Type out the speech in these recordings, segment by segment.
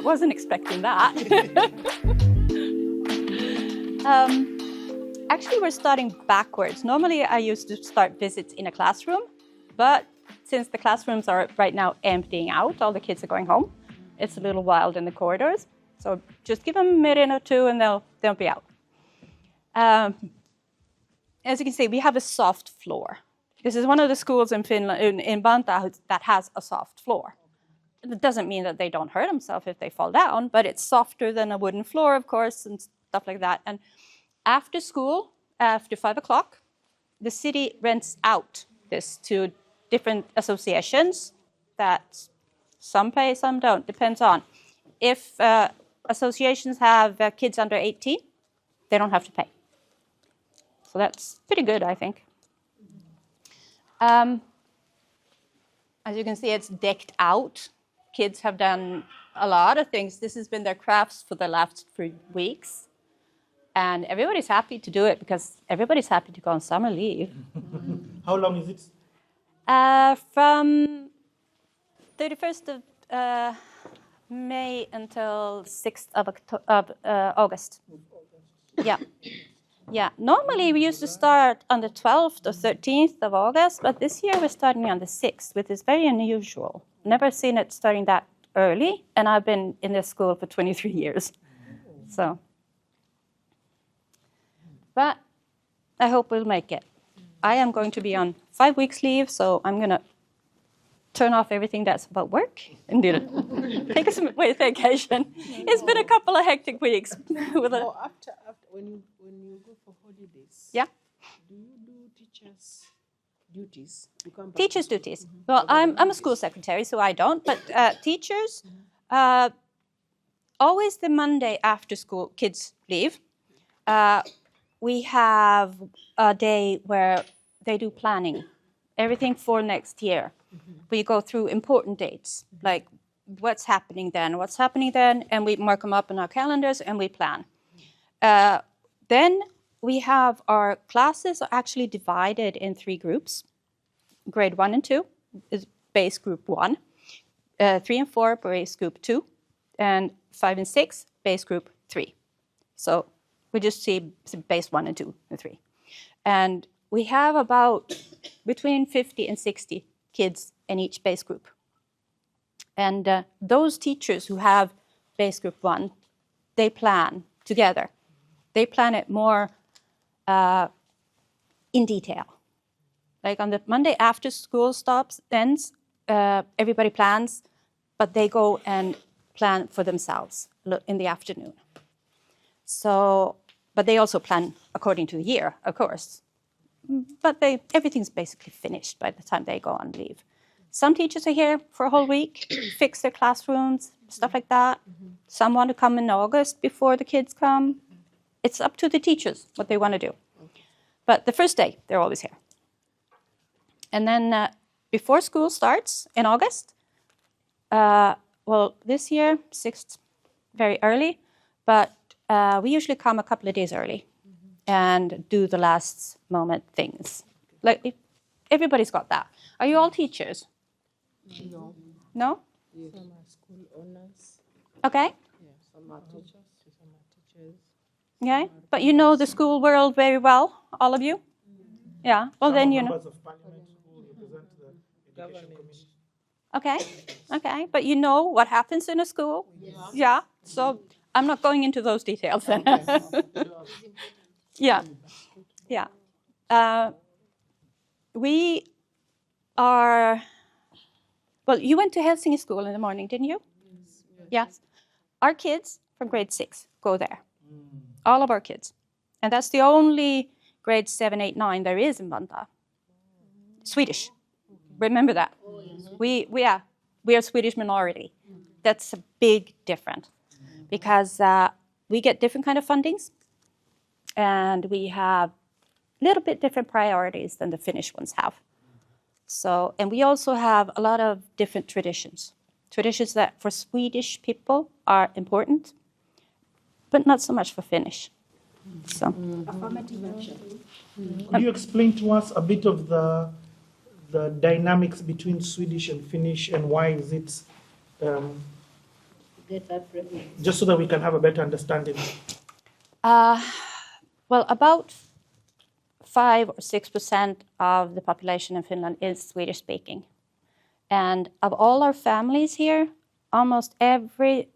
Wasn't expecting that. Actually, we're starting backwards. Normally, I used to start visits in a classroom, but since the classrooms are right now emptying out, all the kids are going home, it's a little wild in the corridors. So just give them a minute or two and they'll be out. As you can see, we have a soft floor. This is one of the schools in Finland, in Vantaa, that has a soft floor. It doesn't mean that they don't hurt themselves if they fall down, but it's softer than a wooden floor, of course, and stuff like that. And after school, after 5 o'clock, the city rents out this to different associations that some pay, some don't, depends on. If associations have kids under 18, they don't have to pay. So that's pretty good, I think. As you can see, it's decked out. Kids have done a lot of things. This has been their crafts for the last 3 weeks. And everybody's happy to do it because everybody's happy to go on summer leave. How long is it? From 31st of May until 6th of August. Yeah. Yeah. Normally we used to start on the 12th or 13th of August, but this year we're starting on the 6th, which is very unusual. Never seen it starting that early, and I've been in this school for 23 years. So, but I hope we'll make it. I am going to be on 5 weeks leave, so I'm going to turn off everything that's about work and take a vacation. It's been a couple of hectic weeks. After when you go for holidays, yeah, do you do teachers' duties? You come back teachers' to duties. Well, I'm a school secretary, so I don't. But teachers, always the Monday after school, kids leave. We have a day where they do planning, everything for next year. We go through important dates, like what's happening then, and we mark them up in our calendars and we plan. Then we have our classes are actually divided in 3 groups. Grade 1 and 2 is base group 1, 3 and 4 base group 2, and 5 and 6 base group 3. So we just see base 1 and 2 and 3. And we have about between 50 and 60 kids in each base group. And those teachers who have base group 1, they plan together. They plan it more in detail. Like on the Monday after school ends, everybody plans, but they go and plan for themselves in the afternoon. So, but they also plan according to the year, of course. But everything's basically finished by the time they go on leave. Some teachers are here for a whole week, fix their classrooms, stuff like that. Some want to come in August before the kids come. It's up to the teachers what they want to do. But the first day, they're always here. And then before school starts in August, well, this year, 6th, very early, but we usually come a couple of days early and do the last moment things. Like everybody's got that. Are you all teachers? No. No? Yes. Some are school owners. Okay. Yeah, some are teachers. Some are teachers. Okay. But you know the school world very well, all of you? Yeah. Well, then you know. Members of Parliament who represent the Education Commission. Okay. Okay. But you know what happens in a school? Yes. Yeah. So I'm not going into those details then. Yeah. Yeah. We are... Well, you went to Helsinge School in the morning, didn't you? Yes. Our kids from grade 6 go there. All of our kids. And that's the only grade 7, 8, 9 there is in Vantaa. Swedish. Remember that. We are Swedish minority. That's a big difference. Because we get different kind of fundings. And we have a little bit different priorities than the Finnish ones have. So, and we also have a lot of different traditions. Traditions that for Swedish people are important, but not so much for Finnish. So, Affirmative action. Could you explain to us a bit of the dynamics between Swedish and Finnish, and why is it get that prevalence? Just so that we can have a better understanding. Well, about 5 or 6% of the population in Finland is Swedish-speaking. And of all our families here, almost every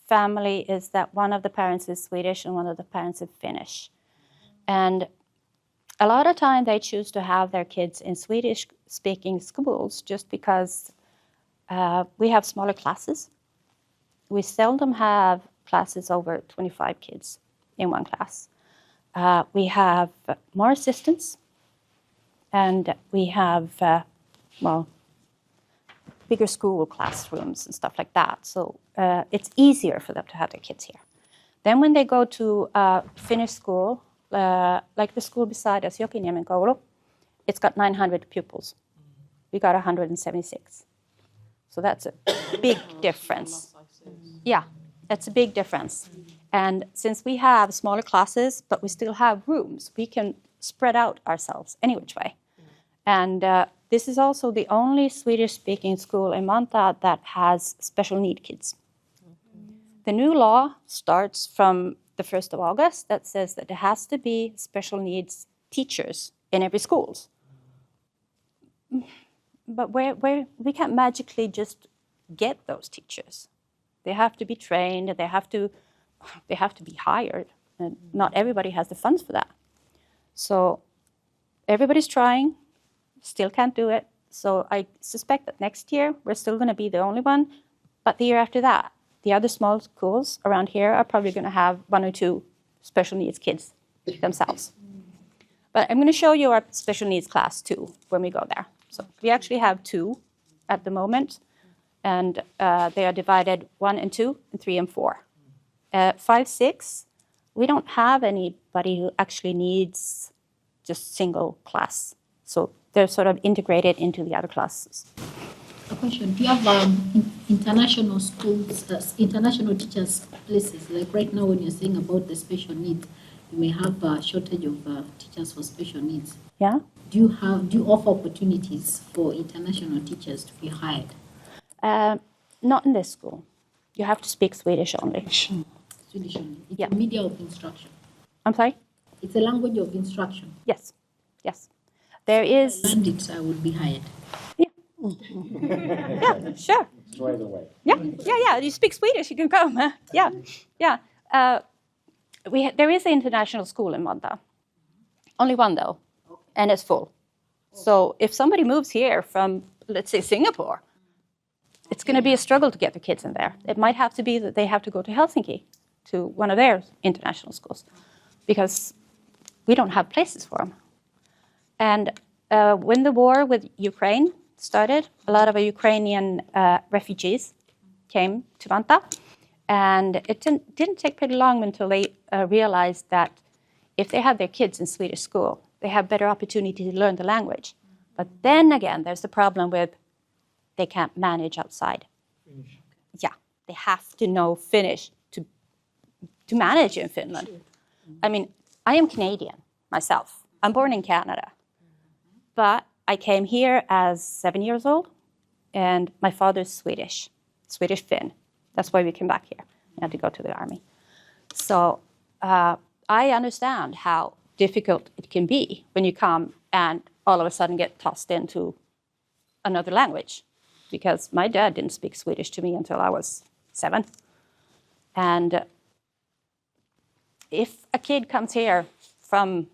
family is that one of the parents is Swedish and one of the parents is Finnish. And a lot of time they choose to have their kids in Swedish-speaking schools just because we have smaller classes. We seldom have classes over 25 kids in one class. We have more assistants, and we have, bigger school classrooms and stuff like that. So it's easier for them to have their kids here. Then when they go to Finnish school, like the school beside us, Jokiniemen Koulu, it's got 900 pupils. We got 176. So that's a big difference. Yeah, that's a big difference. And since we have smaller classes, but we still have rooms, we can spread out ourselves any which way. And this is also the only Swedish-speaking school in Vantaa that has special need kids. The new law starts from the 1st of August that says that there has to be special needs teachers in every school. But where we can't magically just get those teachers. They have to be trained, they have to be hired, and not everybody has the funds for that. So everybody's trying, still can't do it. So I suspect that next year we're still going to be the only one, but the year after that, the other small schools around here are probably going to have 1 or 2 special needs kids themselves. But I'm going to show you our special needs class too when we go there. So we actually have 2 at the moment, and they are divided 1 and 2, and 3 and 4. 5, 6, we don't have anybody who actually needs just single class. So they're sort of integrated into the other classes. A question, do you have international schools, international teachers places? Like right now when you're saying about the special needs, you may have a shortage of teachers for special needs. Yeah. Do you offer opportunities for international teachers to be hired? Not in this school. You have to speak Swedish only. Swedish only. It's Yeah. a media of instruction. I'm sorry? It's a language of instruction. Yes. Yes. There is... If I learned it, I would be hired. Yeah. Yeah, sure. Straight away. Yeah. You speak Swedish, you can come. Huh? Yeah. There is an international school in Vantaa. Only one, though, and it's full. So if somebody moves here from, let's say, Singapore, it's going to be a struggle to get the kids in there. It might have to be that they have to go to Helsinki, to one of their international schools, because we don't have places for them. And when the war with Ukraine started, a lot of Ukrainian refugees came to Vantaa. And it didn't take pretty long until they realized that if they have their kids in Swedish school, they have better opportunity to learn the language. But then again, there's the problem with they can't manage outside. Finnish. Yeah, they have to know Finnish to manage in Finland. I mean, I am Canadian myself. I'm born in Canada. But I came here as 7 years old, and my father's Swedish Finn. That's why we came back here. We had to go to the army. So I understand how difficult it can be when you come and all of a sudden get tossed into another language. Because my dad didn't speak Swedish to me until I was 7. And if a kid comes here from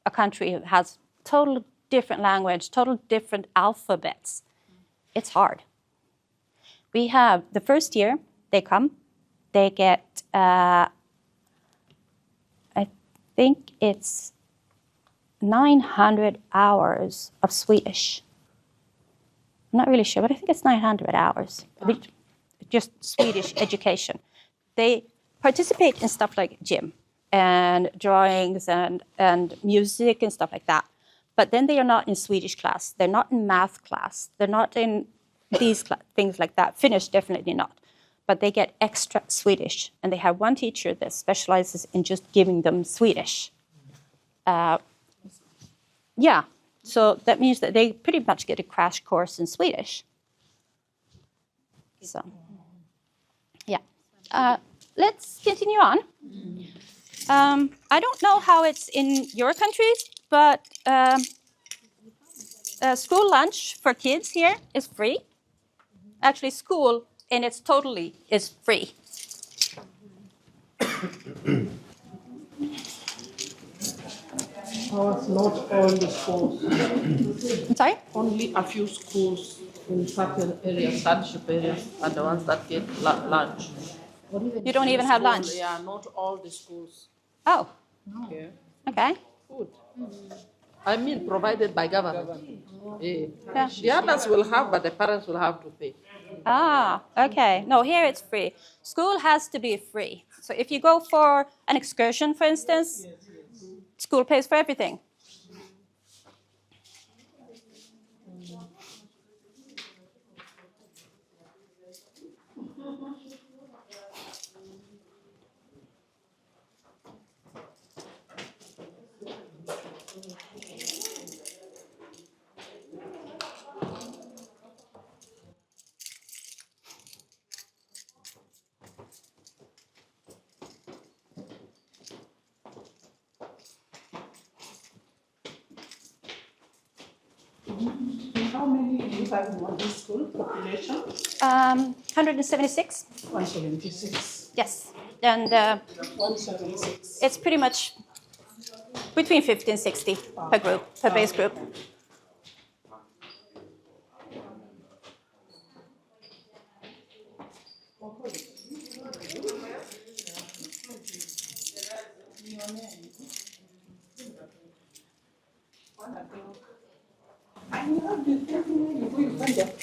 a country that has total different language, total different alphabets, it's hard. We have, the first year they come, they get, I think it's 900 hours of Swedish. I'm not really sure, but I think it's 900 hours. Just Swedish education. They participate in stuff like gym and drawings and music and stuff like that. But then they are not in Swedish class. They're not in math class. They're not in these things like that. Finnish, definitely not. But they get extra Swedish. And they have one teacher that specializes in just giving them Swedish. Yeah, so that means that they pretty much get a crash course in Swedish. So, Yeah. Let's continue on. I don't know how it's in your countries, but school lunch for kids here is free. Actually, school in its totally is free. Not all the schools. I'm sorry? Only a few schools in certain areas, hardship areas, are the ones that get lunch. You don't even have lunch? Yeah, not all the schools. Oh, Yeah. okay. Food. I mean, provided by government. Yeah. Yeah. The others will have, but the parents will have to pay. Ah, okay. No, here it's free. School has to be free. So if you go for an excursion, for instance, school pays for everything. How many do you have in this school population? 176? 176. Yes. And 176. it's pretty much between 50 and 60 per group, per base group.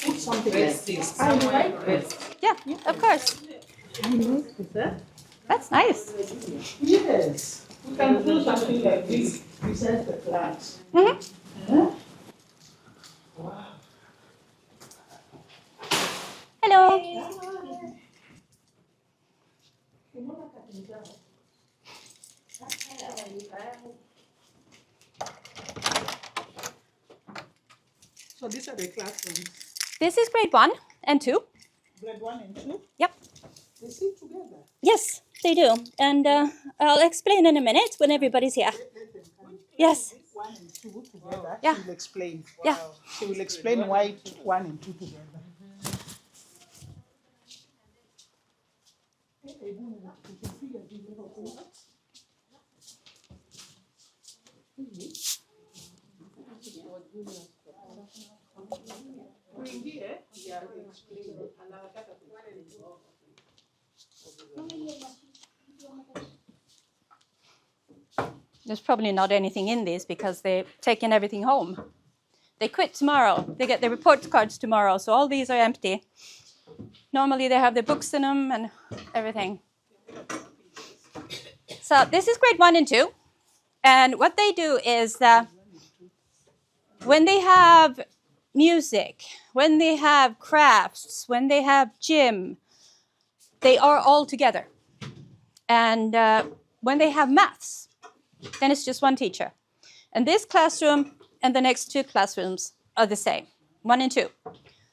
Put something like this. I like this. Yeah, of course. That's nice. Yes. We can do something like this beside the class. Mm-hmm. Huh? Hello. So these are the classrooms. This is grade 1 and 2. Grade 1 and 2. Yep. They sit together. Yes, they do. And I'll explain in a minute when everybody's here. Let them come. Yes. 1 and 2 together. Yeah. She will explain. Yeah. She will explain why 1 and 2 together. There's probably not anything in these because they've taken everything home. They quit tomorrow. They get their report cards tomorrow, so all these are empty. Normally they have their books in them and everything. So this is grade 1 and 2. And what they do is when they have music, when they have crafts, when they have gym, they are all together. And when they have maths, then it's just one teacher. And this classroom and the next 2 classrooms are the same, 1 and 2.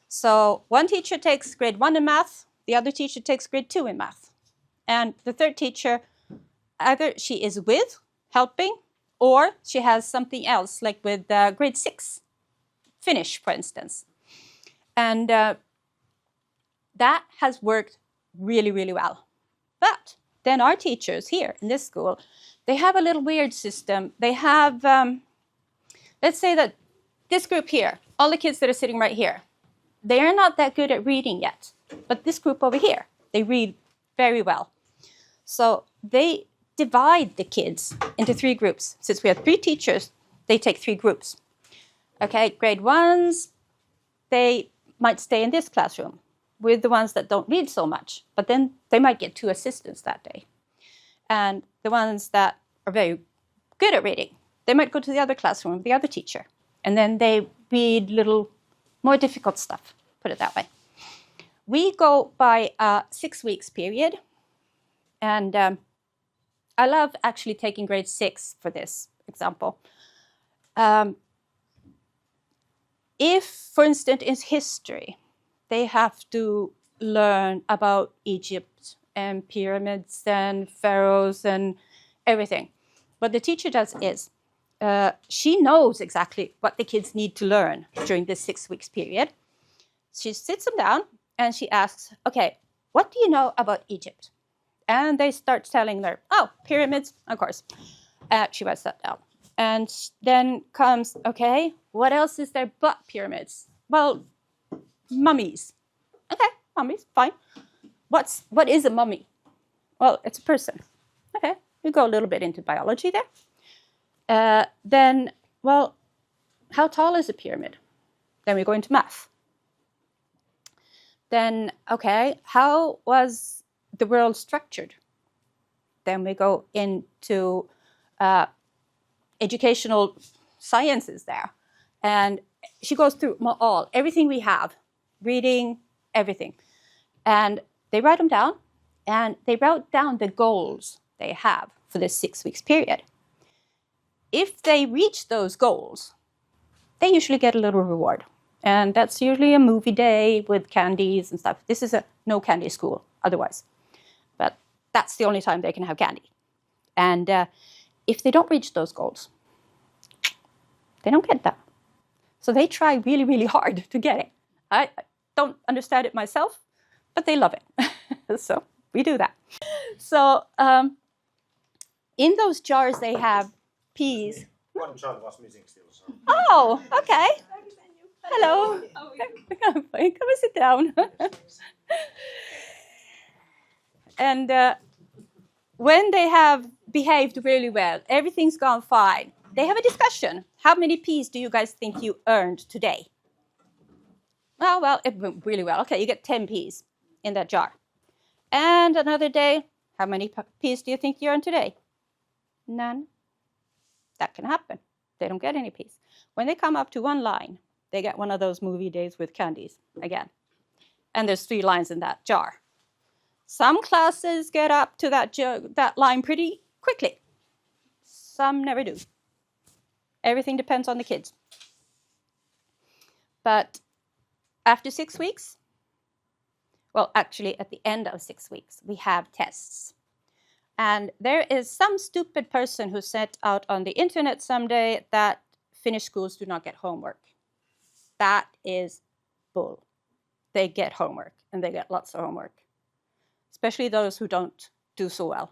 So one teacher takes grade 1 in math, the other teacher takes grade 2 in math. And the third teacher, either she is with, helping, or she has something else, like with grade 6, Finnish, for instance. And that has worked really, really well. But then our teachers here in this school, they have a little weird system. They have, let's say that this group here, all the kids that are sitting right here, they are not that good at reading yet. But this group over here, they read very well. So they divide the kids into 3 groups. Since we have 3 teachers, they take 3 groups. Okay, grade 1s, they might stay in this classroom with the ones that don't read so much. But then they might get 2 assistants that day. And the ones that are very good at reading, they might go to the other classroom with the other teacher. And then they read little more difficult stuff, put it that way. We go by a 6 weeks period. And I love actually taking grade 6 for this example. If, for instance, in history, they have to learn about Egypt and pyramids and pharaohs and everything. What the teacher does is she knows exactly what the kids need to learn during this 6 weeks period. She sits them down and she asks, okay, what do you know about Egypt? And they start telling her, oh, pyramids, of course. She writes that down. And then comes, okay, what else is there but pyramids? Well, mummies. Okay, mummies, fine. What is a mummy? Well, it's a person. Okay, we go a little bit into biology there. Then, well, how tall is a pyramid? Then we go into math. Then, okay, how was the world structured? Then we go into educational sciences there. And she goes through everything we have, reading, everything. And they write them down, and they wrote down the goals they have for this 6 weeks period. If they reach those goals, they usually get a little reward. And that's usually a movie day with candies and stuff. This is a no candy school otherwise. But that's the only time they can have candy. And if they don't reach those goals, they don't get that. So they try really, really hard to get it. I don't understand it myself, but they love it. So we do that. So in those jars they have peas. One child was missing still. So. Oh, okay. Hello. Come and sit down. And when they have behaved really well, everything's gone fine, they have a discussion. How many peas do you guys think you earned today? Oh, well, it went really well. Okay, you get 10 peas in that jar. And another day, how many peas do you think you earned today? None. That can happen. They don't get any peas. When they come up to one line, they get one of those movie days with candies again. And there's 3 lines in that jar. Some classes get up to that line pretty quickly. Some never do. Everything depends on the kids. But after 6 weeks, well, actually at the end of 6 weeks, we have tests. And there is some stupid person who set out on the internet someday that Finnish schools do not get homework. That is bull. They get homework, and they get lots of homework. Especially those who don't do so well.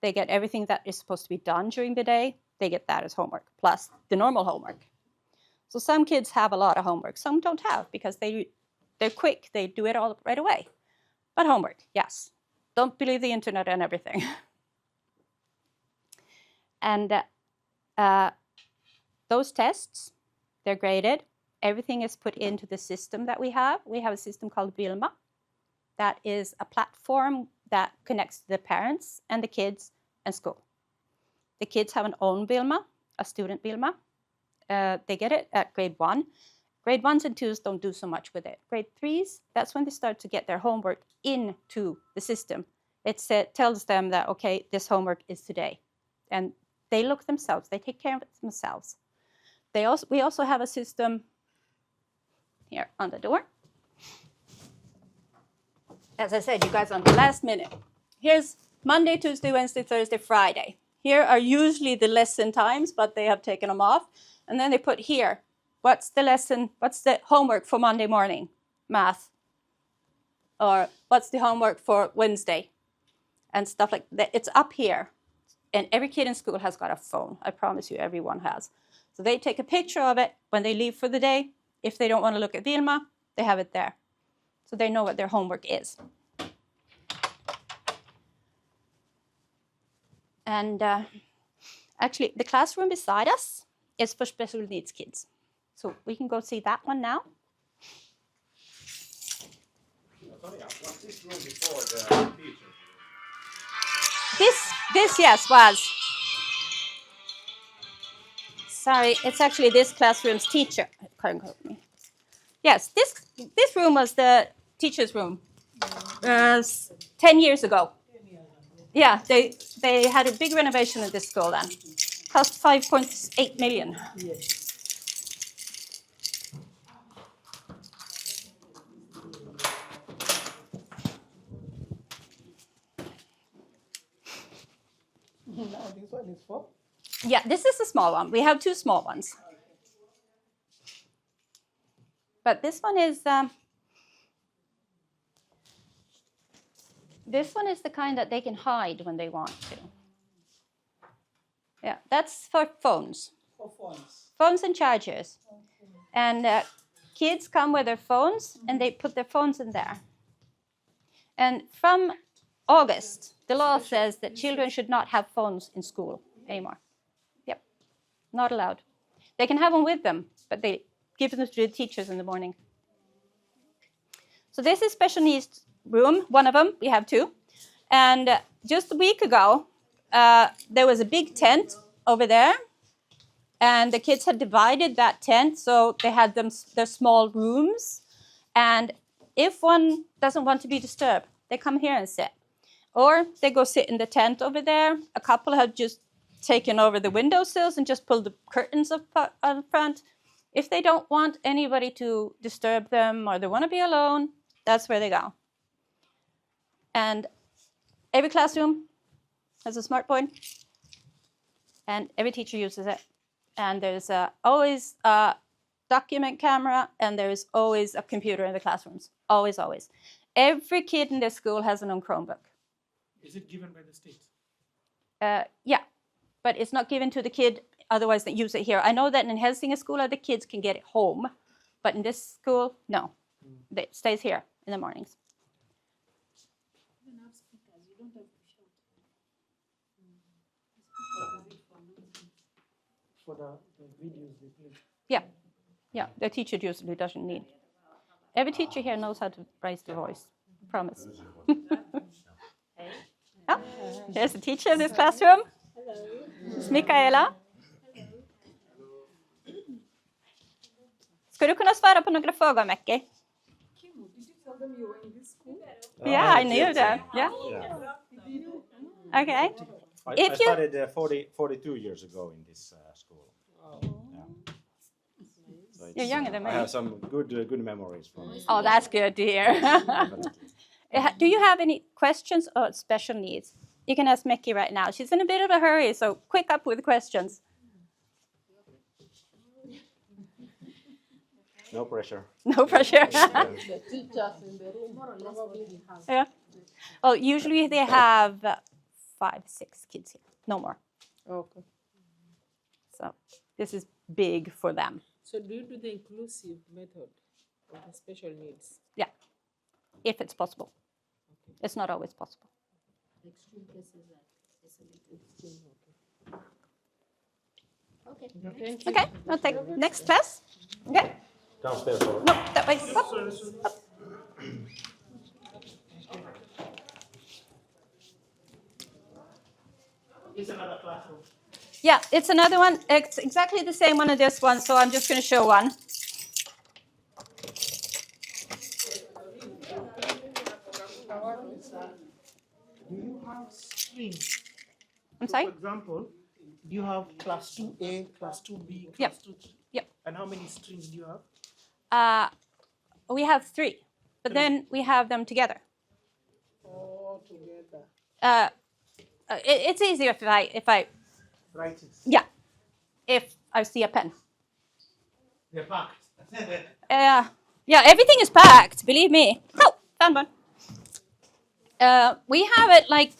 They get everything that is supposed to be done during the day. They get that as homework, plus the normal homework. So some kids have a lot of homework. Some don't have, because they're quick. They do it all right away. But homework, yes. Don't believe the internet and everything. And those tests, they're graded. Everything is put into the system that we have. We have a system called Vilma. That is a platform that connects the parents and the kids and school. The kids have an own Vilma, a student Vilma. They get it at grade 1. Grade 1s and 2s don't do so much with it. Grade 3s, that's when they start to get their homework into the system. It tells them that, okay, this homework is today. And they look themselves. They take care of it themselves. We also have a system here on the door. As I said, you guys on the last minute. Here's Monday, Tuesday, Wednesday, Thursday, Friday. Here are usually the lesson times, but they have taken them off. And then they put here, what's the homework for Monday morning? Math. Or what's the homework for Wednesday? And stuff like that. It's up here. And every kid in school has got a phone. I promise you, everyone has. So they take a picture of it when they leave for the day. If they don't want to look at Vilma, they have it there. So they know what their homework is. And actually, the classroom beside us is for special needs kids. So we can go see that one now. Was this room before the teacher? This yes, was. Sorry, it's actually this classroom's teacher. Yes, this room was the teacher's room 10 years ago. Yeah, they had a big renovation in this school then. Cost 5.8 million. Yes. Now this one is for? Yeah, this is a small one. We have 2 small ones. But this one is the kind that they can hide when they want to. Yeah, that's for phones. For phones. Phones and chargers. And kids come with their phones and they put their phones in there. And from August, the law says that children should not have phones in school anymore. Yep, not allowed. They can have them with them, but they give them to the teachers in the morning. So this is special needs room, one of them, we have 2. And just a week ago, there was a big tent over there. And the kids had divided that tent, so they had their small rooms. And if one doesn't want to be disturbed, they come here and sit. Or they go sit in the tent over there. A couple have just taken over the windowsills and just pulled the curtains up front. If they don't want anybody to disturb them or they want to be alone, that's where they go. And every classroom has a smart board. And every teacher uses it. And there's always a document camera, and there's always a computer in the classrooms. Always, always. Every kid in this school has an own Chromebook. Is it given by the state? Yeah, but it's not given to the kid, otherwise they use it here. I know that in Helsinge Skola, the kids can get it home, but in this school, no. It stays here in the mornings. For the videos they play. Yeah, the teacher usually doesn't need. Every teacher here knows how to raise the voice. I promise. Oh, there's the teacher in this classroom. It's Mikaela. Ska du kunna svara på några frågor, Mäcki? Yeah, I knew that. Yeah. Okay. I started 42 years ago in this school. So You're younger than me. I have some good memories from it. Oh, that's good to hear. Do you have any questions or special needs? You can ask Mickey right now. She's in a bit of a hurry, so quick up with questions. No pressure. No pressure. The teachers in the room more or less really have. Yeah. Well, usually they have 5, 6 kids here, no more. Okay. So this is big for them. So do you do the inclusive method of the special needs? Yeah, if it's possible. It's not always possible. Extreme cases are isolated. Okay. Thank you. Okay, I'll take next class. Okay. Downstairs. Or? No, that way. Up. Up. It's another classroom. Yeah, it's another one. It's exactly the same one as this one, so I'm just going to show one. Do you have strings? I'm So sorry? for example, do you have class 2A, class 2B, class Yep. 2? Yep. And how many strings do you have? We have 3, but then we have them together. All together. It's easier if I Right. if I see a pen. They're packed. Yeah, everything is packed. Believe me. Oh, found one. We have it like.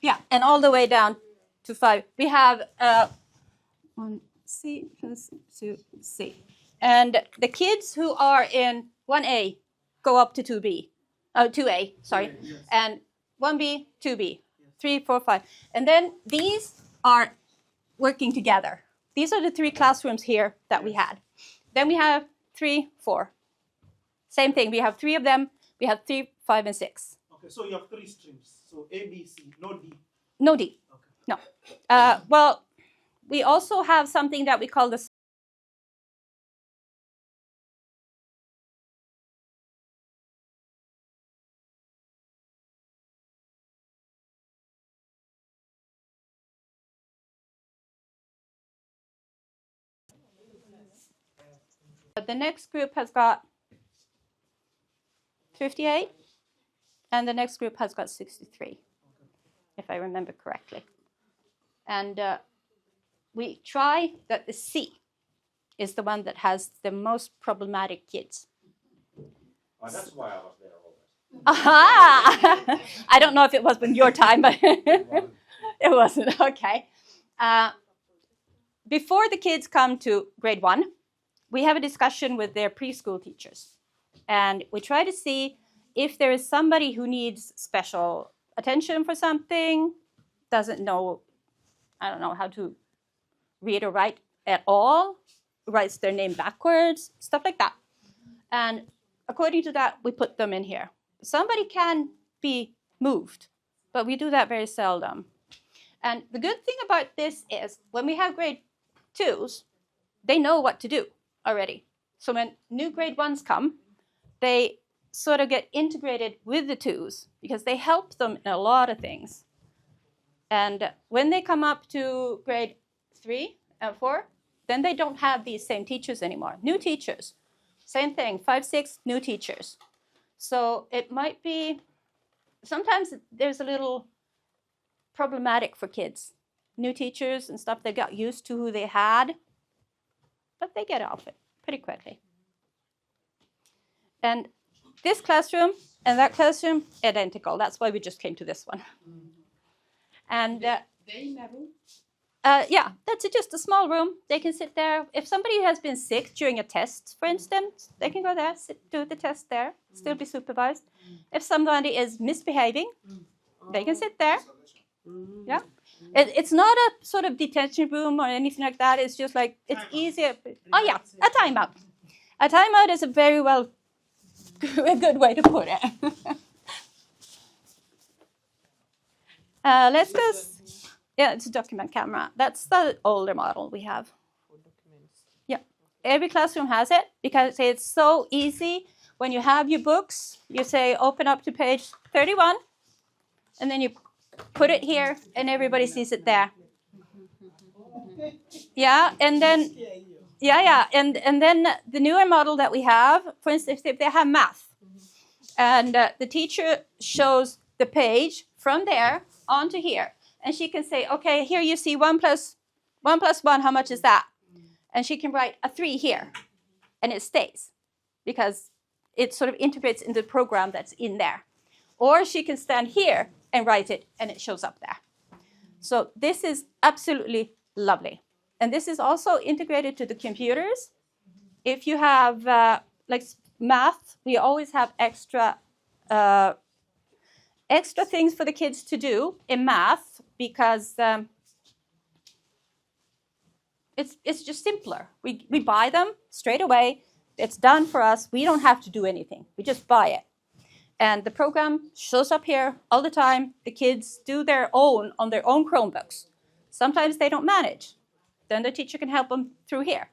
Yeah, and all the way down to 5. We have 1C plus 2C. And the kids who are in 1A go up to 2B. 2A, sorry. Yes. And 1B, 2B, 3, 4, 5. And then these are working together. These are the 3 classrooms here that we had. Then we have 3, 4. Same thing, we have 3 of them. We have 3, 5, and 6. Okay, so you have 3 streams. So A, B, C, no D. No D. Okay. No. Well, we also have something that we call the The next group has got 58, and the next group has got 63, if I remember correctly. And we try that the C is the one that has the most problematic kids. Oh, that's why I was there always. Aha! I don't know if it was in your time, but it wasn't. Okay. Before the kids come to grade 1, we have a discussion with their preschool teachers. And we try to see if there is somebody who needs special attention for something, doesn't know, I don't know, how to read or write at all, writes their name backwards, stuff like that. And according to that, we put them in here. Somebody can be moved, but we do that very seldom. And the good thing about this is when we have grade 2s, they know what to do already. So when new grade 1s come, they sort of get integrated with the 2s because they help them in a lot of things. And when they come up to grade 3 and 4, then they don't have these same teachers anymore. New teachers, same thing, 5, 6 new teachers. So it might be, sometimes there's a little problematic for kids. New teachers and stuff, they got used to who they had, but they get off it pretty quickly. And this classroom and that classroom, identical. That's why we just came to this one. And yeah, that's just a small room. They can sit there. If somebody has been sick during a test, for instance, they can go there, do the test there, still be supervised. If somebody is misbehaving, they can sit there. Yeah, it's not a sort of detention room or anything like that. It's just like, it's easier. Oh yeah, a timeout. A timeout is a very well, a good way to put it. Let's go. Yeah, it's a document camera. That's the older model we have. Yeah, every classroom has it because it's so easy. When you have your books, you say open up to page 31, and then you put it here, and everybody sees it there. Yeah, and then and then the newer model that we have, for instance, if they have math, and the teacher shows the page from there onto here. And she can say, okay, here you see 1 plus 1, how much is that? And she can write a 3 here, and it stays, because it sort of integrates into the program that's in there. Or she can stand here and write it, and it shows up there. So this is absolutely lovely. And this is also integrated to the computers. If you have, like math, we always have extra things for the kids to do in math, because it's just simpler. We buy them straight away. It's done for us. We don't have to do anything. We just buy it. And the program shows up here all the time. The kids do their own on their own Chromebooks. Sometimes they don't manage. Then the teacher can help them through here.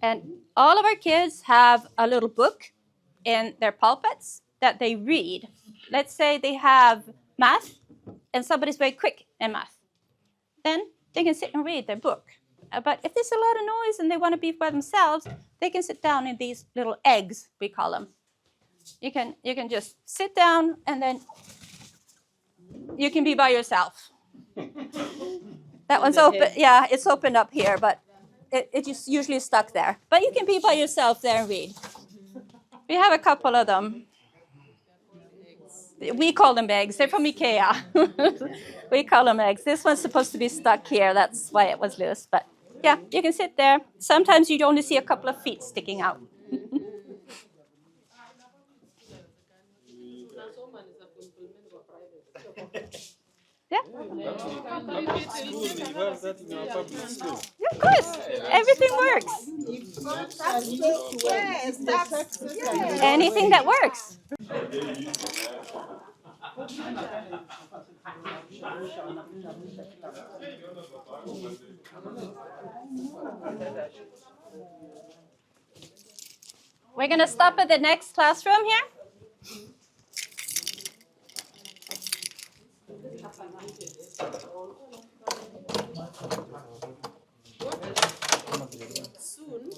And all of our kids have a little book in their pulpits that they read. Let's say they have math, and somebody's very quick in math. Then they can sit and read their book. But if there's a lot of noise and they want to be by themselves, they can sit down in these little eggs, we call them. You can just sit down, and then you can be by yourself. That one's open. Yeah, it's opened up here, but it just usually stuck there. But you can be by yourself there and read. We have a couple of them. We call them eggs. They're from IKEA. We call them eggs. This one's supposed to be stuck here. That's why it was loose. But yeah, you can sit there. Sometimes you only see a couple of feet sticking out. Yeah. Of course, everything works. Anything that works. We're going to stop at the next classroom here. Soon.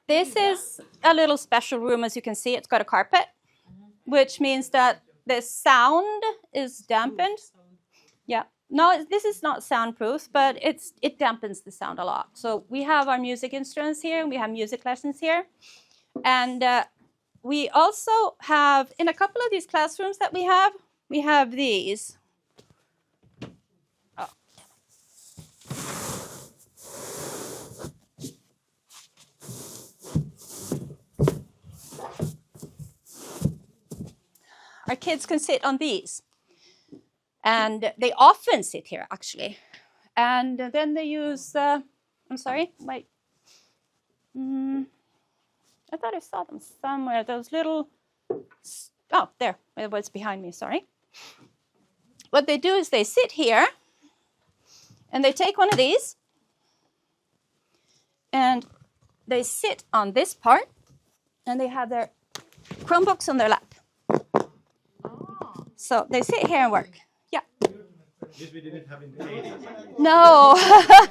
This is a little special room, as you can see. It's got a carpet, which means that the sound is dampened. Yeah. No, this is not soundproof, but it dampens the sound a lot. So we have our music instruments here, and we have music lessons here. And we also have, in a couple of these classrooms that we have these. Oh. Our kids can sit on these. And they often sit here, actually. And then they use, I'm sorry, wait. I thought I saw them somewhere. Those little, oh, there, it was behind me, sorry. What they do is they sit here, and they take one of these, and they sit on this part, and they have their Chromebooks on their lap. So they sit here and work. Yeah. This we didn't have in the 80s. No,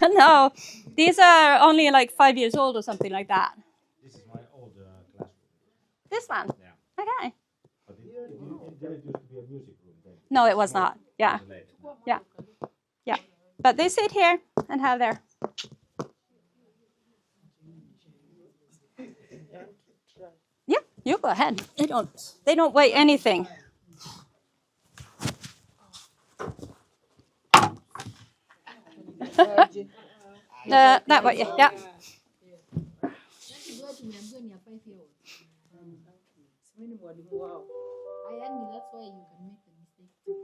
no. These are only like 5 years old or something like that. This is my old classroom. This one? Yeah. Okay. But it didn't used to be a music room then. No, it was not. Yeah. It was later. Yeah. Yeah. But they sit here and have their. Yeah, you go ahead. They don't weigh anything. That way, yeah. Mimi mwalimu wao. That's why you can make the mistake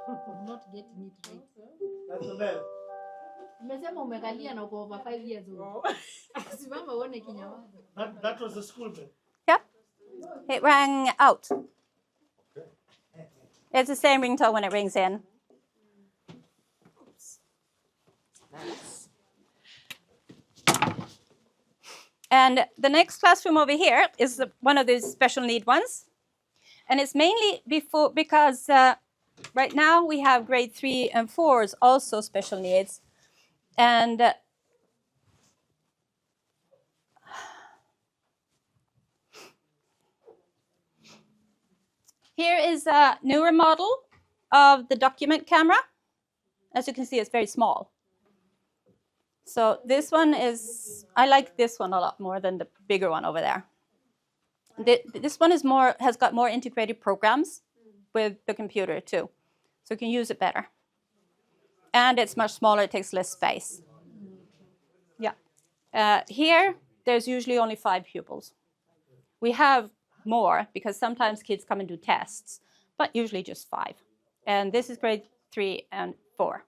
of not getting it right. That's the best. Umesema umekalia na uko over 5 years old. Simama uone kinyamaza. That was the school bell. Yeah. It rang out. It's the same ringtone when it rings in. And the next classroom over here is one of these special need ones. And it's mainly because right now we have grade 3 and 4s also special needs. And here is a newer model of the document camera. As you can see, it's very small. So this one is, I like this one a lot more than the bigger one over there. This one is has got more integrated programs with the computer too. So you can use it better. And it's much smaller, it takes less space. Yeah. Here, there's usually only 5 pupils. We have more because sometimes kids come and do tests, but usually just 5. And this is grade 3 and 4.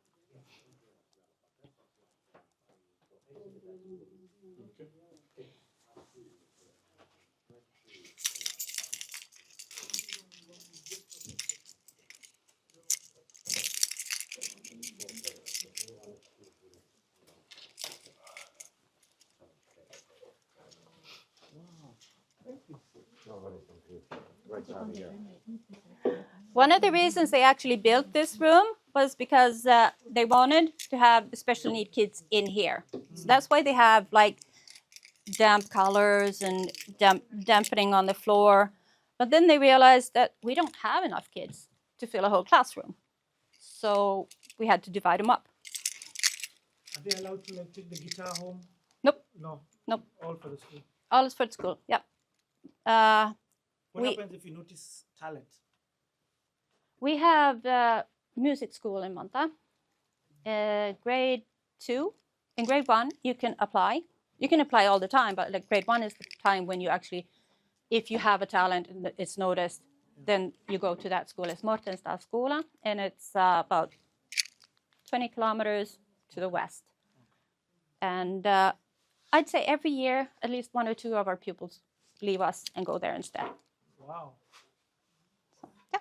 One of the reasons they actually built this room was because they wanted to have the special need kids in here. So that's why they have like damp colors and dampening on the floor. But then they realized that we don't have enough kids to fill a whole classroom. So we had to divide them up. Are they allowed to take the guitar home? Nope. No. Nope. All for the school. All is for the school, yep. What happens if you notice talent? We have music school in Vantaa. Grade 2. In grade 1, you can apply. You can apply all the time, but like grade 1 is the time when you actually, if you have a talent and it's noticed, then you go to that school. It's Swedish-speaking Skola, and it's about 20 kilometers to the west. And I'd say every year, at least 1 or 2 of our pupils leave us and go there instead. Wow. Yeah.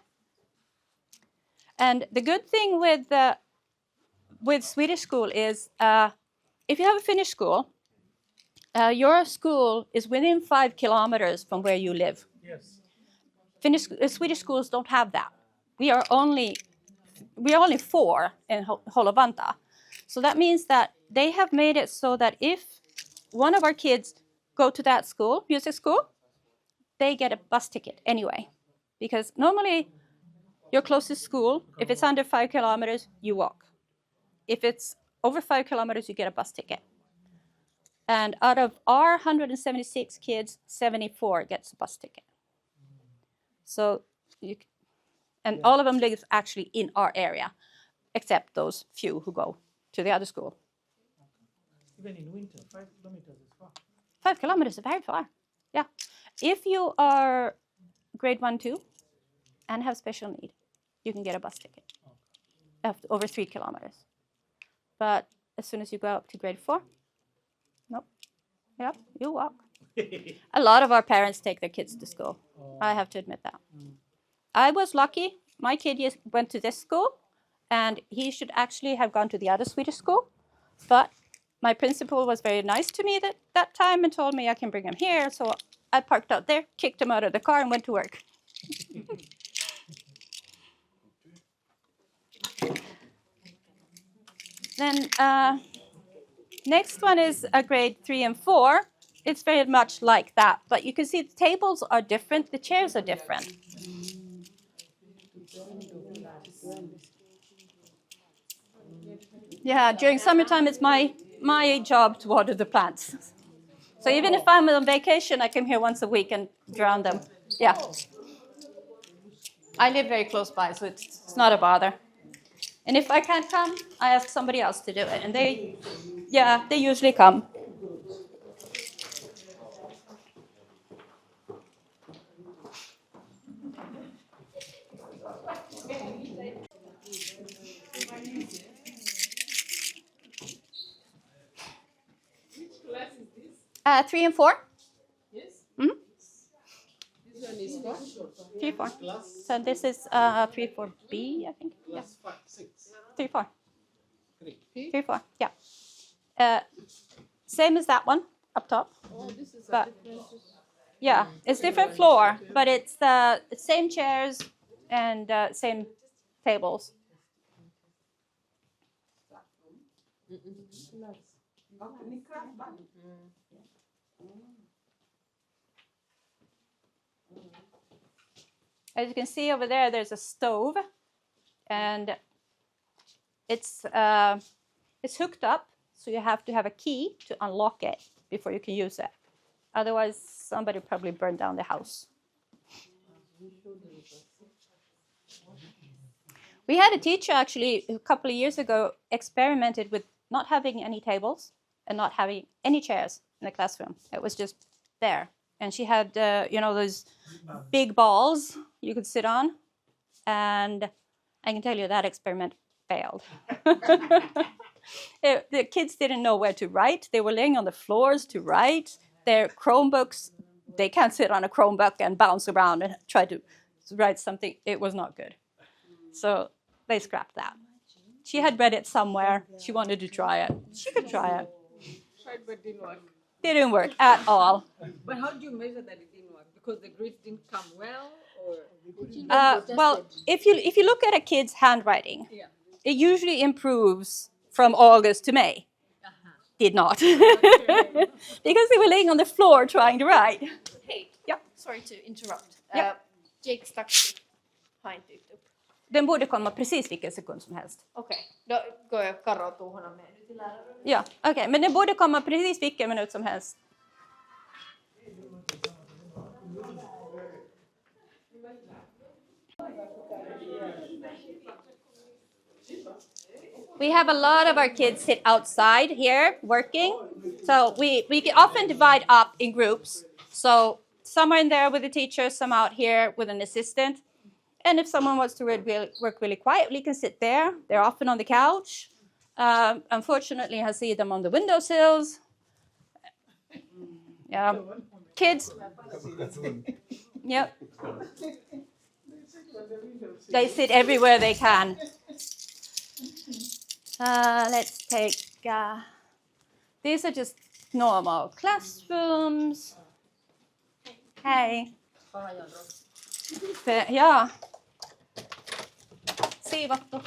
And the good thing with Swedish school is if you have a Finnish school, your school is within 5 kilometers from where you live. Yes. Swedish schools don't have that. We are only 4 in Vantaa. So that means that they have made it so that if one of our kids go to that school, music school, they get a bus ticket anyway. Because normally your closest school, if it's under 5 kilometers, you walk. If it's over 5 kilometers, you get a bus ticket. And out of our 176 kids, 74 gets a bus ticket. So, all of them live actually in our area, except those few who go to the other school. Even in winter, 5 kilometers is far. 5 kilometers is very far. Yeah. If you are grade 1, 2, and have special need, you can get a bus ticket over 3 kilometers. But as soon as you go up to grade 4, nope. Yep, you walk. A lot of our parents take their kids to school. I have to admit that. I was lucky. My kid went to this school, and he should actually have gone to the other Swedish school. But my principal was very nice to me that time and told me I can bring him here. So I parked out there, kicked him out of the car, and went to work. Then next one is a grade 3 and 4. It's very much like that, but you can see the tables are different, the chairs are different. Yeah, during summertime it's my job to water the plants. So even if I'm on vacation, I come here once a week and drown them. Yeah. I live very close by, so it's not a bother. And if I can't come, I ask somebody else to do it. And they usually come. Which class is this? 3 and 4. Yes? Mm-hmm. This one is what? 3, 4. So this is 3, 4B, I think. Yeah. 5, 6. 3, 4. 3. 3, 4. Yeah. Same as that one up top. Oh, this is But- a different. Yeah, it's different floor, but it's the same chairs and same tables. As you can see over there, there's a stove, and it's hooked up, so you have to have a key to unlock it before you can use it. Otherwise, somebody probably burned down the house. We had a teacher actually a couple of years ago experimented with not having any tables and not having any chairs in the classroom. It was just there. And she had, those big balls you could sit on. And I can tell you that experiment failed. The kids didn't know where to write. They were laying on the floors to write. Their Chromebooks, they can't sit on a Chromebook and bounce around and try to write something. It was not good. So they scrapped that. She had read it somewhere. She wanted to try it. She could try it. Tried but didn't work. Didn't work at all. But how do you measure that it didn't work? Because the grades didn't come well, or Well, if you look at a kid's handwriting, yeah. it usually improves from August to May. Did not. Because they were laying on the floor trying to write. Hej, Ja. sorry to interrupt. Ja. Jakes taxi har inte dykt upp. Den borde komma precis vilken sekund som helst. Okej, då går jag Karo och tog honom med ut till lärarrummet. Ja, okej. Men den borde komma precis vilken minut som helst. We have a lot of our kids sit outside here working. So we often divide up in groups. So some are in there with the teacher, some out here with an assistant. And if someone wants to work really quietly, can sit there. They're often on the couch. Unfortunately, I see them on the windowsills. Yeah, kids. Yep. They sit everywhere they can. Let's take. These are just normal classrooms. Hei. Ja. Siivattu.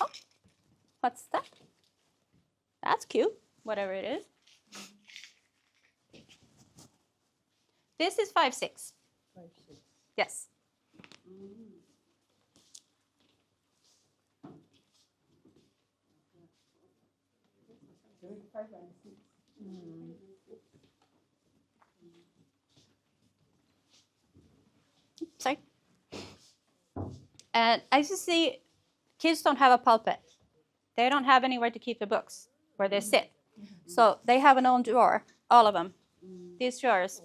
Oh, what's that? That's cute, whatever it is. This is 5-6. Yes. Sorry. And as you see, kids don't have a pulpit. They don't have anywhere to keep the books where they sit. So they have an own drawer, all of them. These drawers.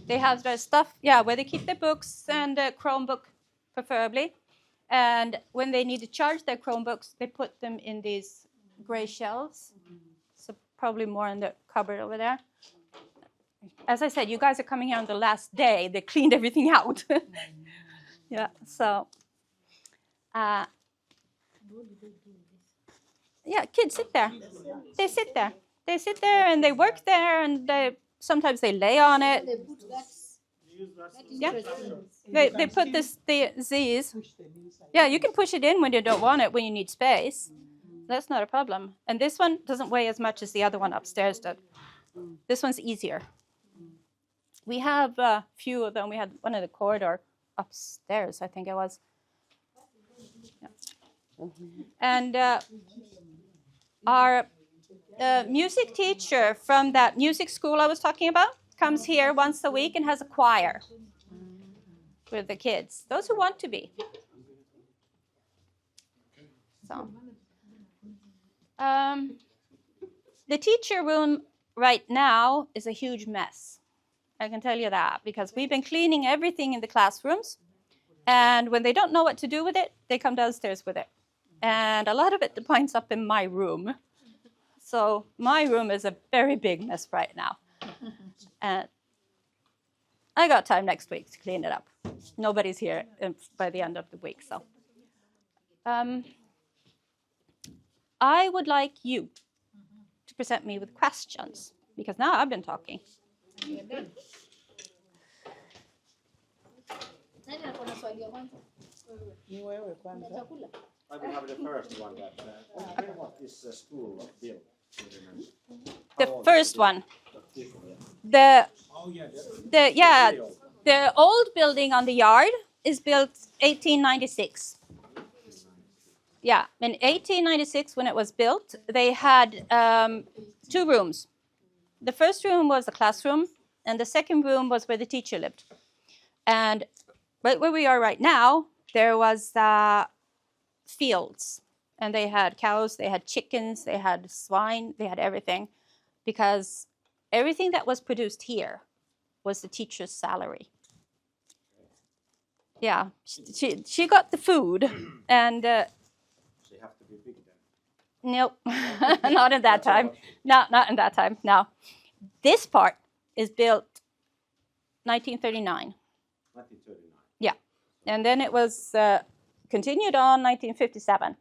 They have their stuff, where they keep their books and a Chromebook, preferably. And when they need to charge their Chromebooks, they put them in these gray shelves. So probably more in the cupboard over there. As I said, you guys are coming here on the last day. They cleaned everything out. Yeah, so. Kids sit there. They sit there. They sit there and they work there, and sometimes they lay on it. Yeah, they put these. Yeah, you can push it in when you don't want it, when you need space. That's not a problem. And this one doesn't weigh as much as the other one upstairs did. This one's easier. We have a few of them. We had one in the corridor upstairs, I think it was. Yeah. And our music teacher from that music school I was talking about comes here once a week and has a choir with the kids, those who want to be. So, the teacher room right now is a huge mess. I can tell you that, because we've been cleaning everything in the classrooms, and when they don't know what to do with it, they come downstairs with it. And a lot of it winds up in my room. So my room is a very big mess right now. And I got time next week to clean it up. Nobody's here by the end of the week, so. I would like you to present me with questions, because now I've been talking. I will have the first one. What is the school built? The first one. The old building on the yard is built 1896. Yeah, in 1896 when it was built, they had 2 rooms. The first room was the classroom, and the second room was where the teacher lived. And right where we are right now, there was fields. And they had cows, they had chickens, they had swine, they had everything. Because everything that was produced here was the teacher's salary. Yeah, she got the food, and She have to be big then. nope, not in that time. No, not in that time. No, this part is built 1939. 1939. Yeah, and then it was continued on 1957.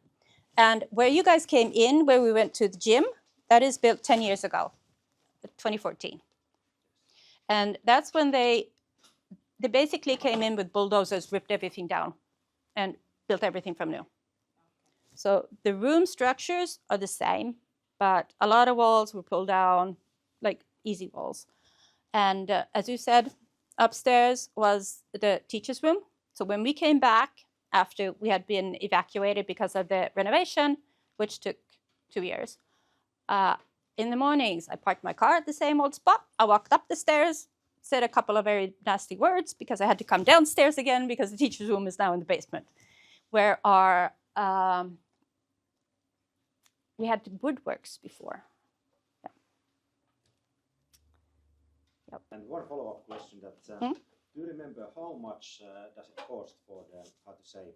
And where you guys came in, where we went to the gym, that is built 10 years ago, 2014. And that's when they basically came in with bulldozers, ripped everything down, and built everything from new. So the room structures are the same, but a lot of walls were pulled down, like easy walls. And as you said, upstairs was the teacher's room. So when we came back after we had been evacuated because of the renovation, which took 2 years, in the mornings, I parked my car at the same old spot. I walked up the stairs, said a couple of very nasty words because I had to come downstairs again because the teacher's room is now in the basement, where our we had the woodworks before. Yeah. Yep. And one follow-up question: that do you remember how much does it cost for the the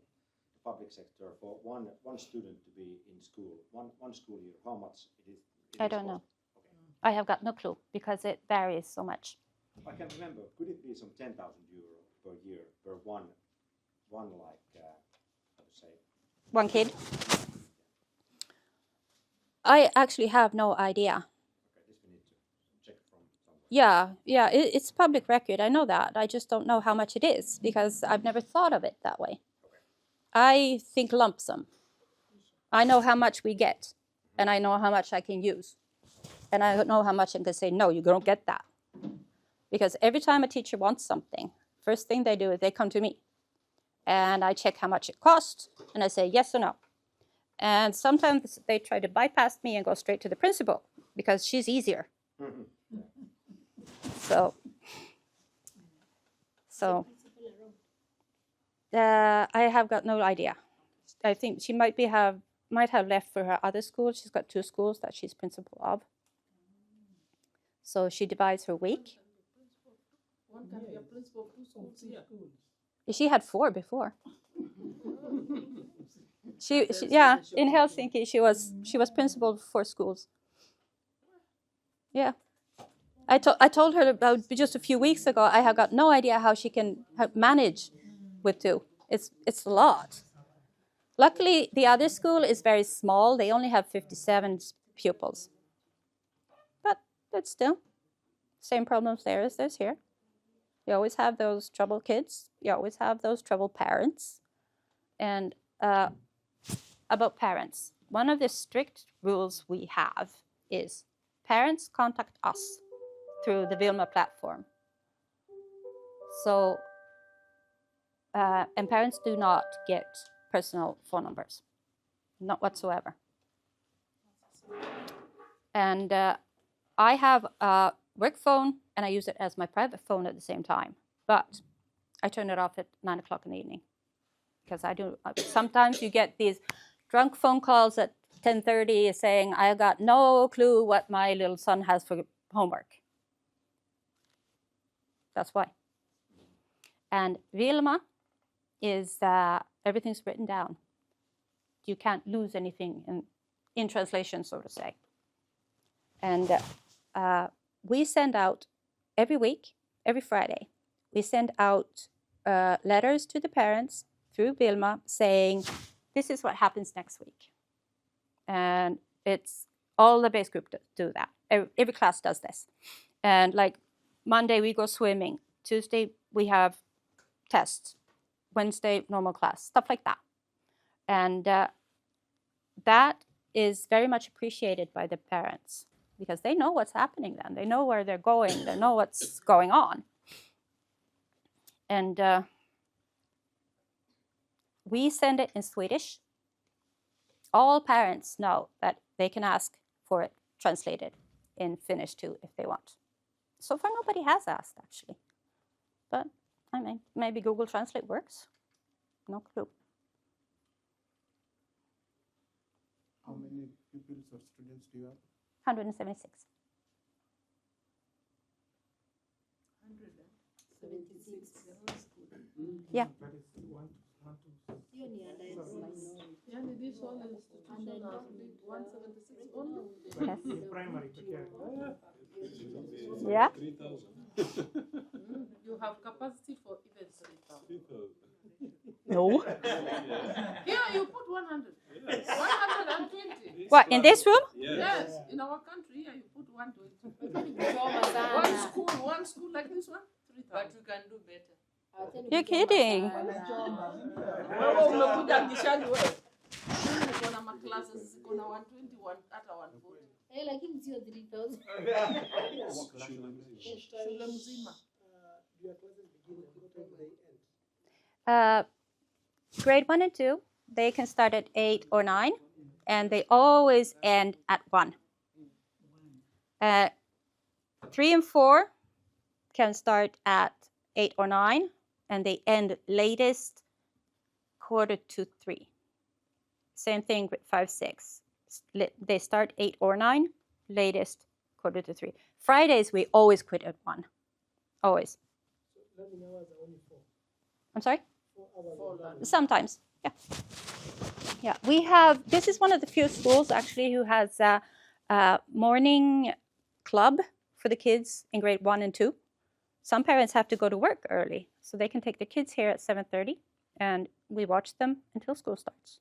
public sector for one student to be in school, one school year? How much it is? I don't know. Okay. I have got no clue because it varies so much. I can remember. Could it be some 10,000 euro per year per one like how to say? One kid? I actually have no idea. Okay, this we need to check from somewhere. Yeah, it's public record. I know that. I just don't know how much it is because I've never thought of it that way. I think lump sum. I know how much we get, and I know how much I can use, and I know how much I can say, no, you don't get that. Because every time a teacher wants something, first thing they do is they come to me, and I check how much it costs, and I say yes or no. And sometimes they try to bypass me and go straight to the principal because she's easier. So I have got no idea. I think she might have left for her other school. She's got 2 schools that she's principal of. So she divides her week. One can be a principal of 2 schools here. She had 4 before. She in Helsinki she was principal of 4 schools. Yeah. I told her about just a few weeks ago. I have got no idea how she can manage with 2. It's a lot. Luckily, the other school is very small. They only have 57 pupils. But still, same problems there as there's here. You always have those troubled kids. You always have those troubled parents. And about parents, one of the strict rules we have is parents contact us through the Vilma platform. So, and parents do not get personal phone numbers, not whatsoever. And I have a work phone, and I use it as my private phone at the same time. But I turn it off at 9 o'clock in the evening because I do. Sometimes you get these drunk phone calls at 10:30 saying, "I got no clue what my little son has for homework." That's why. And Vilma is everything's written down. You can't lose anything in translation, so to say. And we send out every week, every Friday, we send out letters to the parents through Vilma saying, this is what happens next week. And it's all the base group do that. Every class does this. And like Monday we go swimming. Tuesday we have tests. Wednesday normal class, stuff like that. And that is very much appreciated by the parents because they know what's happening then. They know where they're going. They know what's going on. And we send it in Swedish. All parents know that they can ask for it translated in Finnish too if they want. So far nobody has asked actually. But I mean, maybe Google Translate works. No clue. How many pupils or students do you have? 176. 176. Yeah. That is one, two. Yeah, this one is institutional 176 only. Yes. Primary, Yeah. You have capacity for even 3,000. No. Here you put 100. 120. What, in this room? Yes, in our country here you put 120. One school like this one, 3,000. But you can do better. You're kidding. Wewe umekuja ngishani wewe. Kuna maclasses kuna 120 hata 140. Lakini sio 3,000. Shule mzima. Grade 1 and 2, they can start at 8 or 9, and they always end at 1. 3 and 4 can start at 8 or 9, and they end latest 2:45. Same thing with 5, 6. They start 8 or 9, latest 2:45. Fridays, we always quit at 1. Always. I'm sorry? Sometimes, yeah. Yeah, we have, this is one of the few schools actually who has a morning club for the kids in grade 1 and 2. Some parents have to go to work early, so they can take the kids here at 7:30, and we watch them until school starts.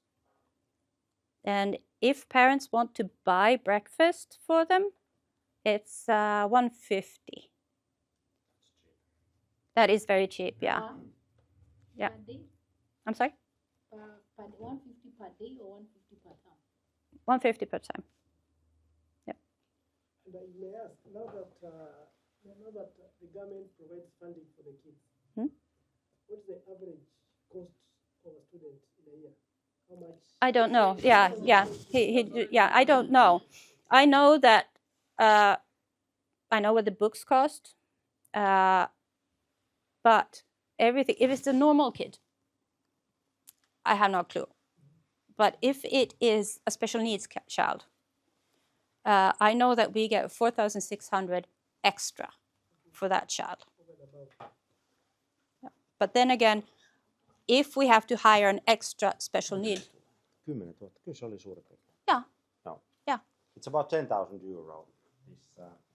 And if parents want to buy breakfast for them, it's 150. That is very cheap, yeah. Yeah. Per day? I'm sorry? Per 150 per day or 150 per term? 150 per time. And I may ask, now that the government provides funding for the kids, what is the average cost of a student in a year? How much? I don't know. Yeah. I don't know. I know that. I know what the books cost, but everything. If it's a normal kid, I have no clue. But if it is a special needs child, I know that we get 4,600 extra for that child. Yeah. But then again, if we have to hire an extra special need. 10 000. Kyllä se oli suurempi. Yeah. No. Yeah. It's about 10,000 euro this,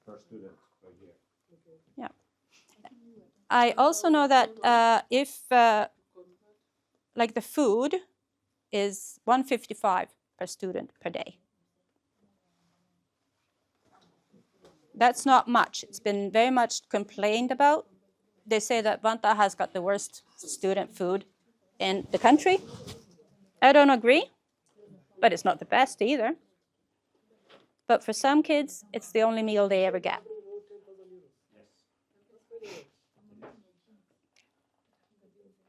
per student per year. Yeah. I also know that if like the food is 155 per student per day. That's not much. It's been very much complained about. They say that Vantaa has got the worst student food in the country. I don't agree, but it's not the best either. But for some kids, it's the only meal they ever get.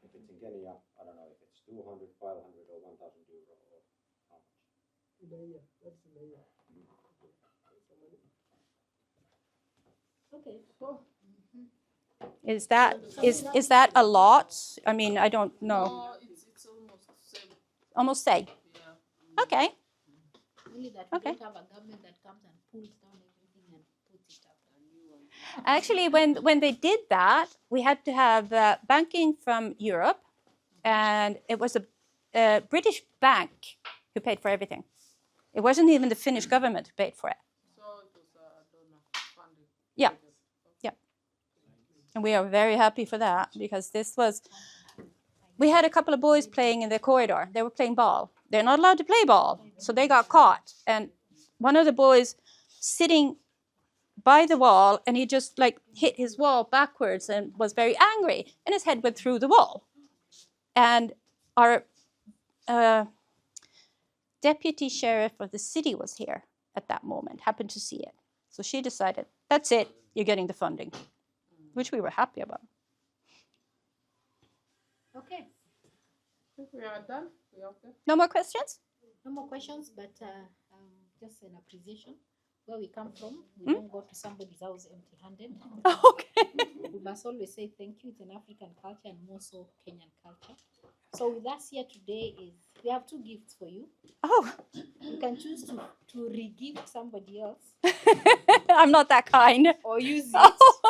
If it's in Kenya, I don't know if it's 200, 500 or 1,000 euro or how much. In a year, that's in a year. Okay. Is that a lot? I mean, I don't know. No, it's almost the same. Almost same. Yeah. Okay. Only that we Okay. don't have a government that comes and pulls down everything and puts it up. Actually, when they did that, we had to have banking from Europe, and it was a British bank who paid for everything. It wasn't even the Finnish government who paid for it. So it was donor funding. Yeah. And we are very happy for that because we had a couple of boys playing in the corridor. They were playing ball. They're not allowed to play ball, so they got caught. And one of the boys sitting by the wall, and he just like hit his wall backwards and was very angry, and his head went through the wall. And our deputy sheriff of the city was here at that moment, happened to see it. So she decided, that's it, you're getting the funding, which we were happy about. Okay. I think we are done. We are okay. No more questions? No more questions, but just an appreciation. Where we come from, we don't go to somebody's house empty-handed. Okay. We must always say thank you. It's an African culture and more so Kenyan culture. So with us here today is, we have two gifts for you. Oh, You can choose to re-gift somebody else I'm not that kind. or use it. Oh,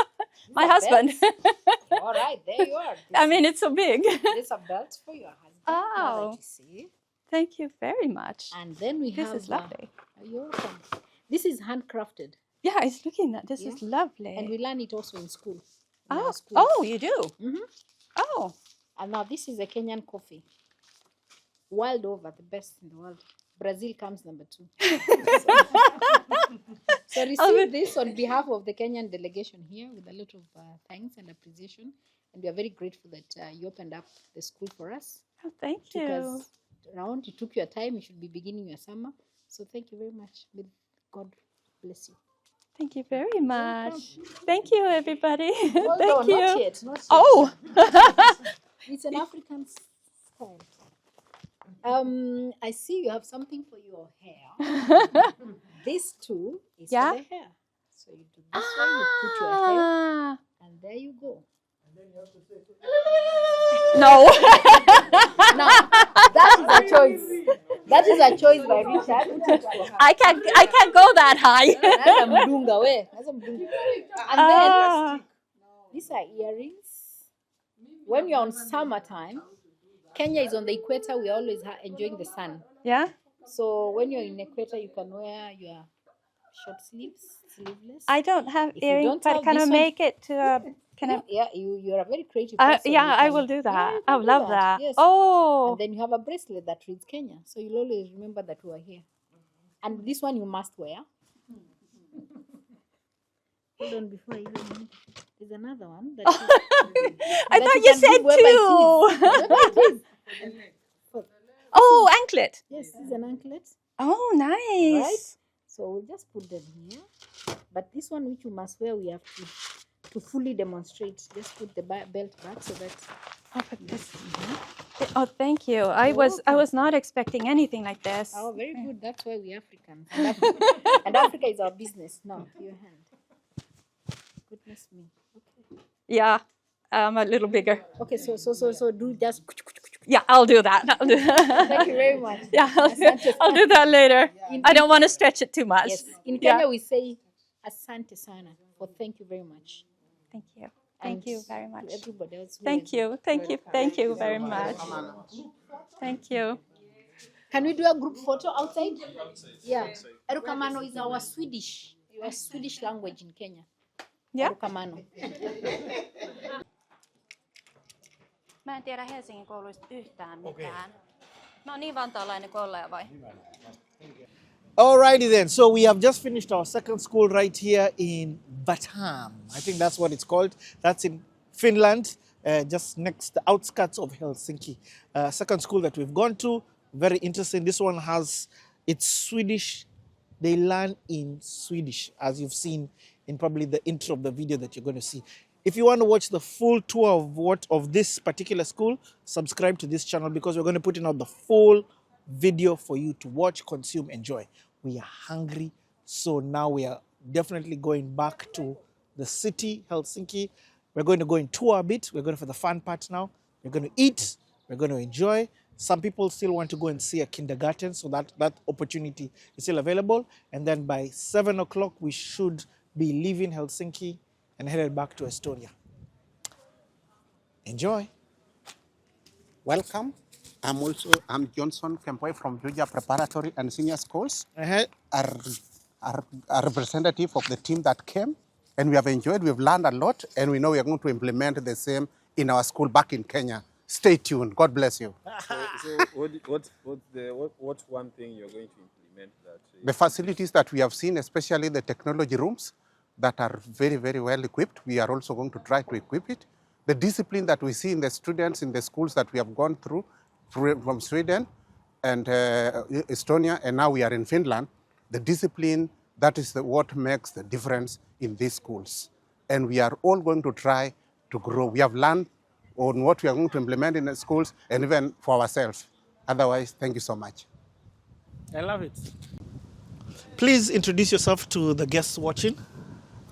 These my are husband. belts. All right, there you are. I mean, it's so big. There's a belt for your husband. Now Oh. that you see. Thank you very much. And then we This have... is lovely. You're welcome. This is handcrafted. Yeah, I was looking at this. Yeah. Is lovely. And we learn it also in school. in our Oh, schools. oh, you do? Mhm. Oh, And now this is a Kenyan coffee. World over, the best in the world. Brazil comes number 2. So receive this on behalf of the Kenyan delegation here with a lot of thanks and appreciation. And we are very grateful that you opened up the school for us. oh, thank Took you. us around. You took your time. You should be beginning your summer. So thank you very much. May God bless you. Thank you very much. Thank you, everybody. Well Thank done. you. Not yet. Not yet. Oh, It's an African style. I see you have something for your hair. This too is Yeah? for the hair. So you do this way, you put your hair, ah, and there you go. no. Now, that is a choice. That is a choice by Richard. I can't go that high. Naza mdunga we. Naza mdunga. And Ah, then, these are earrings. When you're on summertime, Kenya is on the equator. We're always enjoying the sun. yeah. So when you're in equator, you can wear your short sleeves, sleeveless. I don't have If you earrings, don't but have can I this one- make it to a Can I? Yeah, you're a very creative person. Yeah, You I can- will do yeah, that. you I can would do love that. Yes. Oh, And then you have a bracelet that reads Kenya, so you'll always remember that we are here. And this one you must wear. Hold on, before I even. There's another one that. I that thought you can said give whereby it two. is. Oh, anklet. Yes, this is an anklet. Oh, nice. Right? So we'll just put them here. But this one which you must wear, we have to fully demonstrate. Just put the belt back so that. Oh, but this. Oh, thank you. I was not expecting anything like this. Oh, very good. That's why we're Africans. And Africa is our business. No, your hand. Goodness me. Okay. Yeah, a little bigger. Okay, so do just. Yeah, I'll do that. I'll do that. Thank you very much. Yeah, I'll do that later. I don't want to stretch it too much. Yes. In Kenya, we say asante sana for thank you very much. Thank you. Thank you very To much. everybody else. who Thank has- you. Thank you. Thank you very much. Thank you. Can we do a group photo outside? Yeah. Erukamano is our Swedish language in Kenya. Yeah. Erukamano. Mä en tiedä Helsingin kouluista yhtään mitään. Mä oon niin vantaalainen kuin ollaan vai? Alrighty then. So we have just finished our second school right here in Vantaa. I think that's what it's called. That's in Finland, just next the outskirts of Helsinki. Second school that we've gone to. Very interesting. This one has it's Swedish. They learn in Swedish, as you've seen in probably the intro of the video that you're going to see. If you want to watch the full tour of this particular school, subscribe to this channel because we're going to put in out the full video for you to watch, consume, enjoy. We are hungry, so now we are definitely going back to the city, Helsinki. We're going to go and tour a bit. We're going for the fun part now. We're going to eat. We're going to enjoy. Some people still want to go and see a kindergarten, so that opportunity is still available. And then by 7 o'clock, we should be leaving Helsinki and headed back to Estonia. Enjoy. Welcome. I'm Johnson Kempoy from Georgia Preparatory and Senior Schools. Our representative of the team that came, and we have enjoyed. We've learned a lot, and we know we are going to implement the same in our school back in Kenya. Stay tuned. God bless you. What's one thing you're going to implement that? The facilities that we have seen, especially the technology rooms that are very, very well equipped, we are also going to try to equip it. The discipline that we see in the students in the schools that we have gone through from Sweden and Estonia, and now we are in Finland, the discipline, that is what makes the difference in these schools. And we are all going to try to grow. We have learned on what we are going to implement in the schools and even for ourselves. Otherwise, thank you so much. I love it. Please introduce yourself to the guests watching.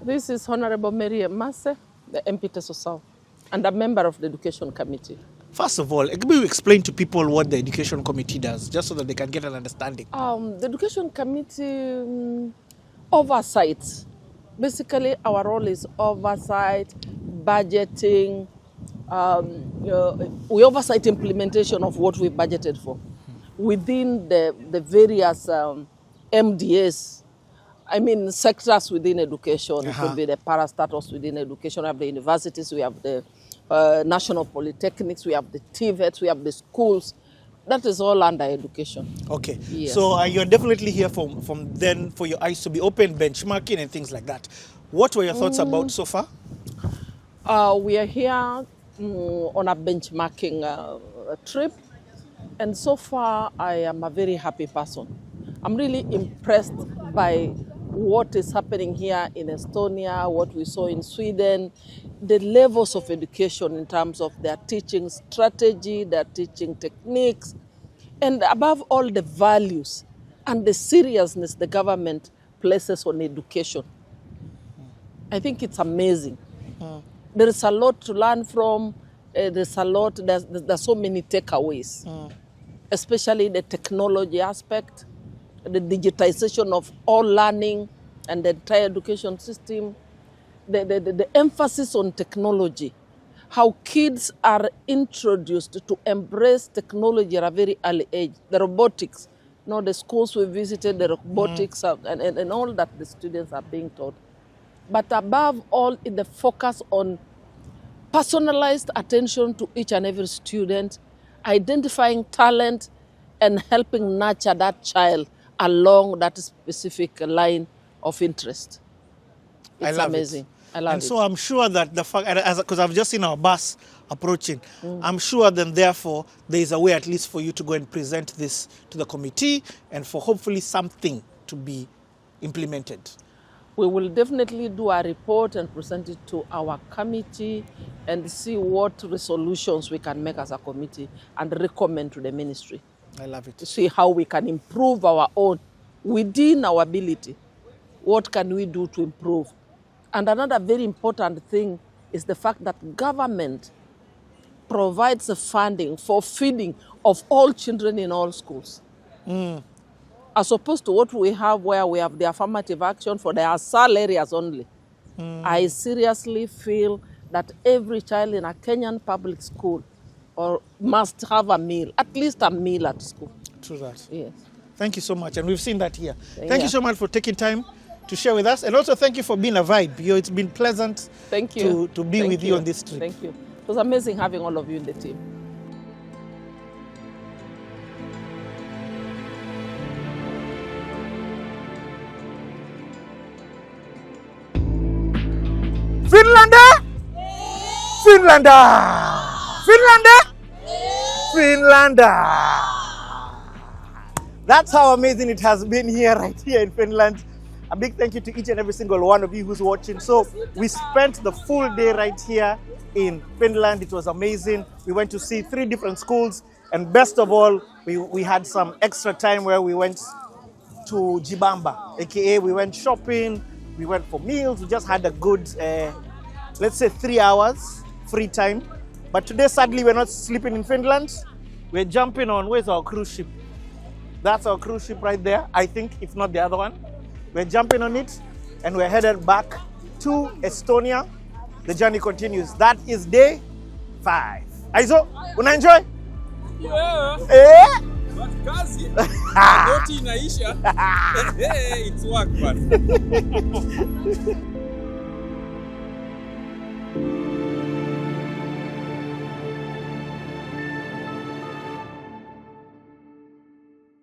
This is Honorable Mary Masse, the MP Teso South, and a member of the Education Committee. First of all, can you explain to people what the Education Committee does, just so that they can get an understanding? The Education Committee oversight. Basically, our role is oversight, budgeting. We oversight implementation of what we budgeted for within the various MDAs. I mean, sectors within education. It could be the parastatals within education. We have the universities, we have the national polytechnics, we have the TVETs, we have the schools. That is all under education. Okay. Yes. So you're definitely here from then for your eyes to be open, benchmarking and things like that. What were your thoughts about so far? We are here on a benchmarking trip. And so far, I am a very happy person. I'm really impressed by what is happening here in Estonia, what we saw in Sweden, the levels of education in terms of their teaching strategy, their teaching techniques, and above all, the values and the seriousness the government places on education. I think it's amazing. There is a lot to learn from. There's so many takeaways, especially the technology aspect, the digitization of all learning and the entire education system, the emphasis on technology, how kids are introduced to embrace technology at a very early age, the robotics, the schools we visited, the robotics and all that the students are being taught. But above all, in the focus on personalized attention to each and every student, identifying talent and helping nurture that child along that specific line of interest. It's amazing. I love it. And so I'm sure that the fact, because I've just seen our bus approaching, I'm sure then therefore there is a way at least for you to go and present this to the committee and for hopefully something to be implemented. We will definitely do a report and present it to our committee and see what resolutions we can make as a committee and recommend to the ministry. I love it. To see how we can improve our own within our ability. What can we do to improve? And another very important thing is the fact that government provides the funding for feeding of all children in all schools. As opposed to what we have where we have the affirmative action for the ASAL areas only. I seriously feel that every child in a Kenyan public school must have a meal, at least a meal at school. True that. Yes. Thank you so much. And we've seen that here. Thank you so much for taking time to share with us. And also thank you for being a vibe. It's been pleasant to be with you on this trip. Thank you. It was amazing having all of you in the team. Finlander! Finlander! Finlander! Finlander! That's how amazing it has been right here in Finland. A big thank you to each and every single one of you who's watching. So we spent the full day right here in Finland. It was amazing. We went to see 3 different schools. And best of all, we had some extra time where we went to Jibamba, aka we went shopping, we went for meals. We just had a good, let's say 3 hours free time. But today, sadly, we're not sleeping in Finland. We're jumping on, where's our cruise ship? That's our cruise ship right there, I think, if not the other one. We're jumping on it and we're headed back to Estonia. The journey continues. That is day 5. Aizo, una enjoy? Yeah. Eh? But kazi, noti inaisha. It's work, man.